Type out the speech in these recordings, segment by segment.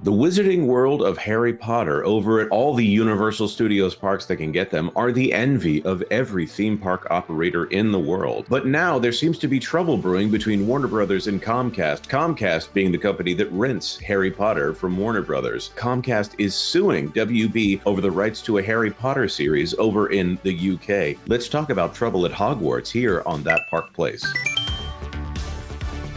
The wizarding world of Harry Potter over at all the Universal Studios parks that can get them are the envy of every theme park operator in the world. But now there seems to be trouble brewing between Warner Brothers and Comcast, Comcast being the company that rents Harry Potter from Warner Brothers. Comcast is suing WB over the rights to a Harry Potter series over in the UK. Let's talk about trouble at Hogwarts here on That Park Place.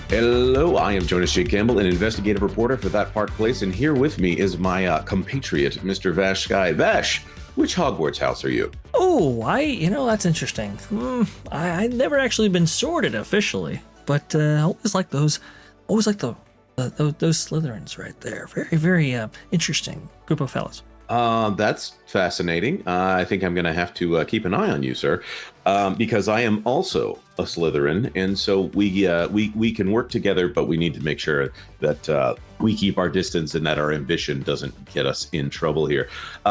Hello, I am Jonas J. Campbell, an investigative reporter for That Park Place, and here with me is my compatriot, Mr. VashSky. Vash, which Hogwarts house are you? Oh, that's interesting. I've never actually been sorted officially, but I always like those Slytherins right there. Very, very interesting group of fellows. That's fascinating. I think I'm going to have to keep an eye on you, sir, because I am also a Slytherin, and so we can work together, but we need to make sure that we keep our distance and that our ambition doesn't get us in trouble here.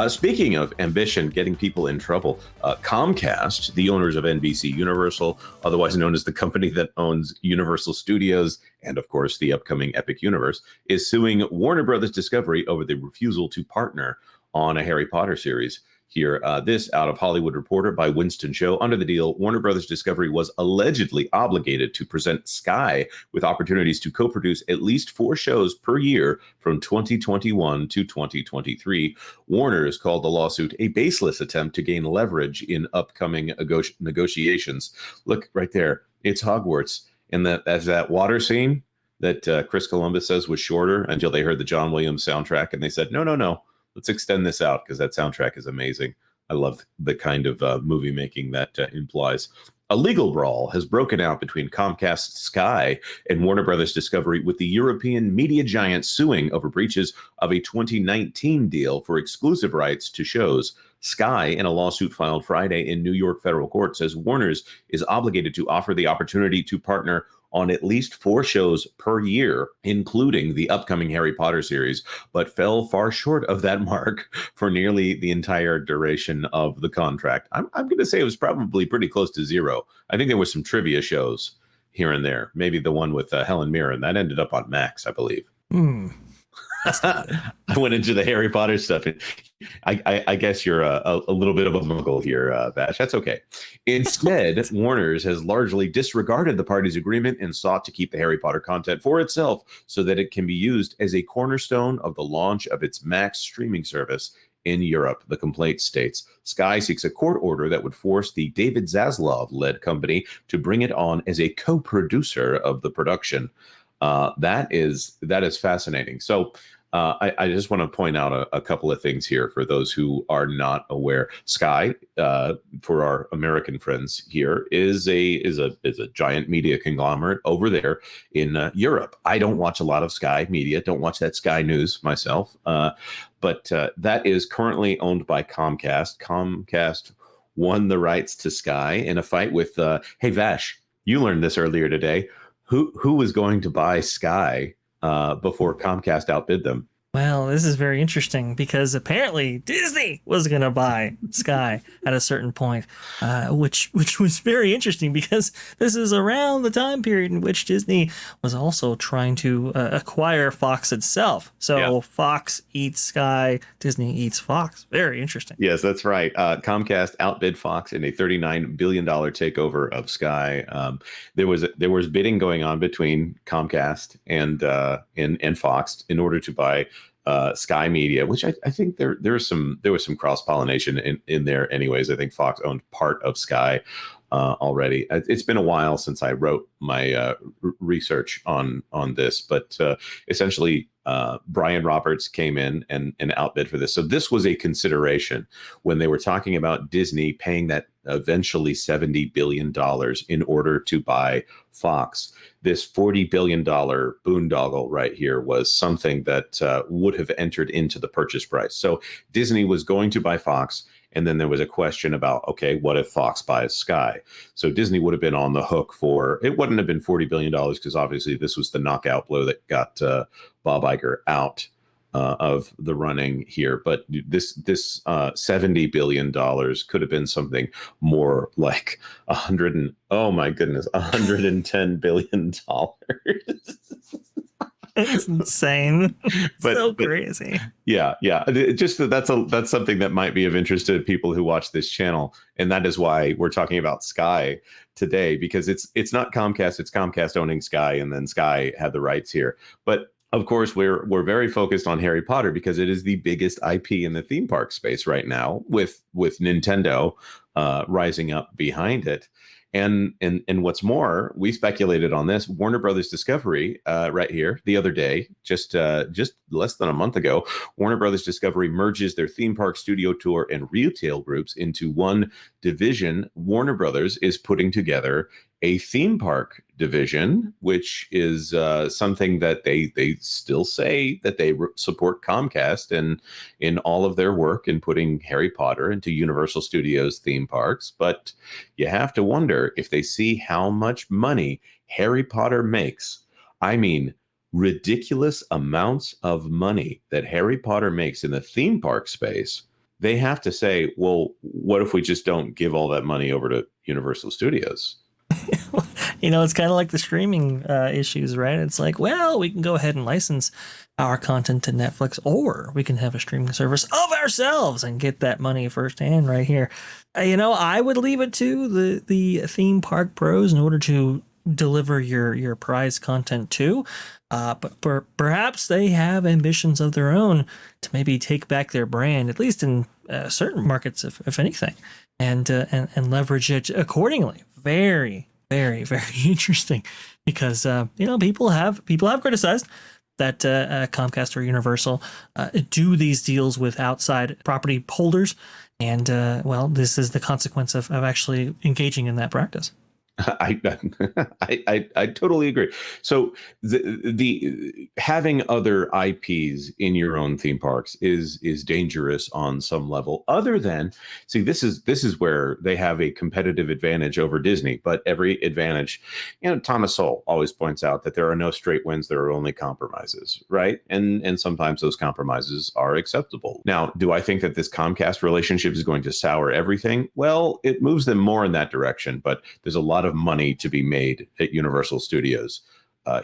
Speaking of ambition, getting people in trouble, Comcast, the owners of NBC Universal, otherwise known as the company that owns Universal Studios and, of course, the upcoming Epic Universe, is suing Warner Brothers Discovery over the refusal to partner on a Harry Potter series. Here, this out of Hollywood Reporter by Winston Cho. Under the deal, Warner Brothers Discovery was allegedly obligated to present Sky with opportunities to co-produce at least 4 shows per year from 2021 to 2023. Warner's called the lawsuit a baseless attempt to gain leverage in upcoming negotiations. Look right there, it's Hogwarts. And that water scene that Chris Columbus says was shorter until they heard the John Williams soundtrack, and they said, no. Let's extend this out because that soundtrack is amazing. I love the kind of movie making that implies. A legal brawl has broken out between Comcast Sky and Warner Brothers Discovery, with the European media giant suing over breaches of a 2019 deal for exclusive rights to shows. Sky, in a lawsuit filed Friday in New York federal court, says Warner's is obligated to offer the opportunity to partner on at least 4 shows per year, including the upcoming Harry Potter series, but fell far short of that mark for nearly the entire duration of the contract. I'm going to say it was probably pretty close to 0. I think there was some trivia shows here and there, maybe the one with Helen Mirren. That ended up on Max, I believe. I went into the Harry Potter stuff. I guess you're a little bit of a muggle here, Vash. That's okay. Instead, Warner's has largely disregarded the parties' agreement and sought to keep the Harry Potter content for itself so that it can be used as a cornerstone of the launch of its Max streaming service in Europe. The complaint states Sky seeks a court order that would force the David Zaslav-led company to bring it on as a co-producer of the production. That is fascinating. So I just want to point out a couple of things here for those who are not aware. Sky, for our American friends here, is a giant media conglomerate over there in Europe. I don't watch a lot of Sky media. Don't watch that Sky News myself. But that is currently owned by Comcast. Comcast won the rights to Sky in a fight with. Hey Vash, you learned this earlier today. Who was going to buy Sky before Comcast outbid them? Well, this is very interesting because apparently Disney was going to buy Sky at a certain point, which was very interesting because this is around the time period in which Disney was also trying to acquire Fox itself. So yeah. Fox eats Sky, Disney eats Fox. Very interesting. Yes, that's right. Comcast outbid Fox in a $39 billion takeover of Sky. There was bidding going on between Comcast and Fox in order to buy Sky Media, which I think there was some cross pollination in there. Anyways, I think Fox owned part of Sky already. It's been a while since I wrote my research on this, but essentially Brian Roberts came in and outbid for this. So this was a consideration when they were talking about Disney paying that eventually $70 billion in order to buy Fox. This $40 billion boondoggle right here was something that would have entered into the purchase price. So Disney was going to buy Fox. And then there was a question about, okay, what if Fox buys Sky? So Disney would have been on the hook for, it wouldn't have been $40 billion because obviously this was the knockout blow that got Bob Iger out of the running here. But this $70 billion could have been something more like $110 billion. It's insane. So But crazy. yeah, yeah. Just that's something that might be of interest to people who watch this channel, and that is why we're talking about Sky today, because it's not Comcast, it's Comcast owning Sky, and then Sky had the rights here. But of course, we're very focused on Harry Potter because it is the biggest IP in the theme park space right now, with Nintendo rising up behind it. And what's more, we speculated on this. Warner Brothers Discovery, right here the other day, just less than a month ago, Warner Brothers Discovery merges their theme park, studio tour, and retail groups into one division. Warner Brothers is putting together a theme park division, which is something that they still say that they support Comcast and in all of their work in putting Harry Potter into Universal Studios theme parks. But you have to wonder if they see how much money Harry Potter makes. I mean, ridiculous amounts of money that Harry Potter makes in the theme park space. They have to say, well, what if we just don't give all that money over to Universal Studios? It's kind of like the streaming issues, right? It's like, well, we can go ahead and license our content to Netflix, or we can have a streaming service of ourselves and get that money firsthand right here. I would leave it to the theme park pros in order to deliver your prize content too. But perhaps they have ambitions of their own to maybe take back their brand, at least in certain markets, if anything, and leverage it accordingly. Very, very, very interesting, because people have criticized that Comcast or Universal do these deals with outside property holders, and this is the consequence of actually engaging in that practice. I totally agree. So the having other IPs in your own theme parks is dangerous on some level. Other than, see, this is where they have a competitive advantage over Disney. But every advantage, Thomas Sowell always points out that there are no straight wins, there are only compromises, right? And sometimes those compromises are acceptable. Now, do I think that this Comcast relationship is going to sour everything? Well, it moves them more in that direction, but there's a lot of money to be made at Universal Studios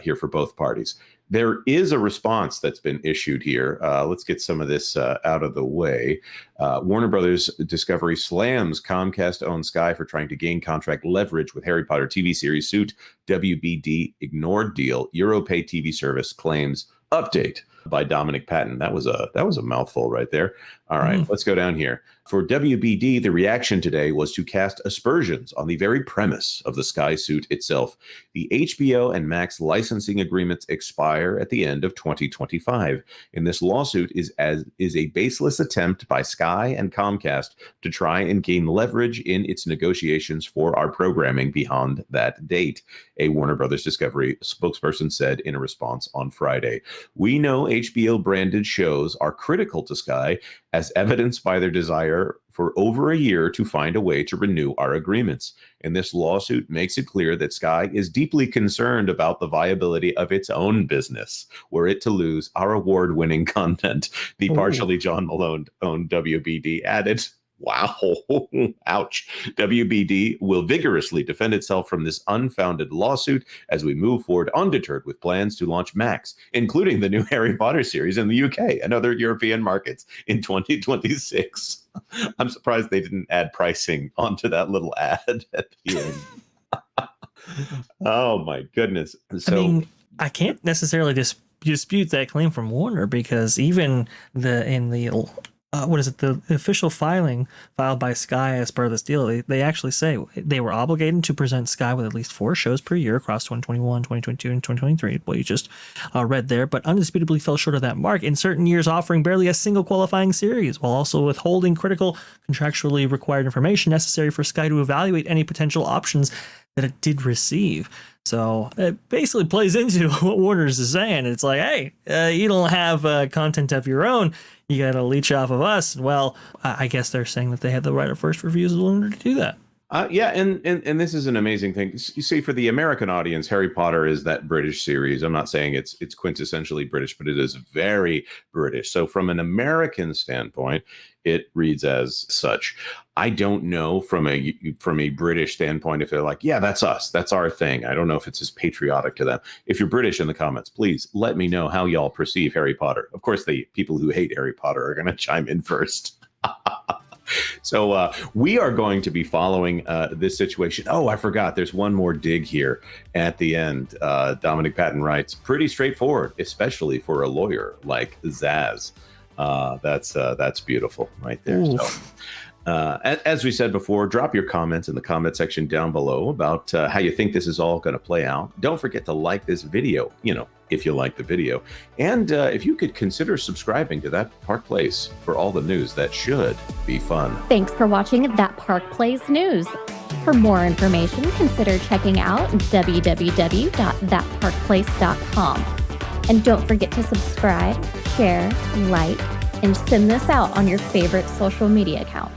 here for both parties. There is a response that's been issued here. Let's get some of this out of the way. Warner Brothers Discovery slams Comcast-owned Sky for trying to gain contract leverage with Harry Potter TV series suit. WBD ignored deal. Europay TV service claims update by Dominic Patton. That was a mouthful right there. All right, let's go down here. For WBD, the reaction today was to cast aspersions on the very premise of the Sky suit itself. The HBO and Max licensing agreements expire at the end of 2025, and this lawsuit is a baseless attempt by Sky and Comcast to try and gain leverage in its negotiations for our programming beyond that date, a Warner Brothers Discovery spokesperson said in a response on Friday. We know HBO branded shows are critical to Sky, as evidenced by their desire for over a year to find a way to renew our agreements. And this lawsuit makes it clear that Sky is deeply concerned about the viability of its own business, were it to lose our award-winning content, the partially John Malone-owned WBD added. Wow. Ouch. WBD will vigorously defend itself from this unfounded lawsuit as we move forward undeterred with plans to launch Max, including the new Harry Potter series in the UK and other European markets in 2026. I'm surprised they didn't add pricing onto that little ad at the end. Oh, my goodness. So, I can't necessarily dispute that claim from Warner, because even the official filing filed by Sky as part of this deal, they actually say they were obligated to present Sky with at least 4 shows per year across 2021, 2022, and 2023, what you just read there, but undisputably fell short of that mark, in certain years offering barely a single qualifying series, while also withholding critical, contractually required information necessary for Sky to evaluate any potential options that it did receive. So it basically plays into what Warner's is saying. It's like, hey, you don't have content of your own. You got to leech off of us. Well, I guess they're saying that they had the right of first refusal in order to do that. Yeah, and this is an amazing thing. You see, for the American audience, Harry Potter is that British series. I'm not saying it's quintessentially British, but it is very British. So from an American standpoint, it reads as such. I don't know from a British standpoint if they're like, yeah, that's us, that's our thing. I don't know if it's as patriotic to them. If you're British in the comments, please let me know how y'all perceive Harry Potter. Of course, the people who hate Harry Potter are going to chime in first. So we are going to be following this situation. Oh, I forgot. There's one more dig here at the end. Dominic Patton writes, pretty straightforward, especially for a lawyer like Zaz. That's beautiful right there. Ooh. So, as we said before, drop your comments in the comment section down below about how you think this is all going to play out. Don't forget to like this video, if you like the video. And if you could consider subscribing to That Park Place for all the news that should be fun. Thanks for watching That Park Place News. For more information, consider checking out www.thatparkplace.com. And don't forget to subscribe, share, like, and send this out on your favorite social media accounts.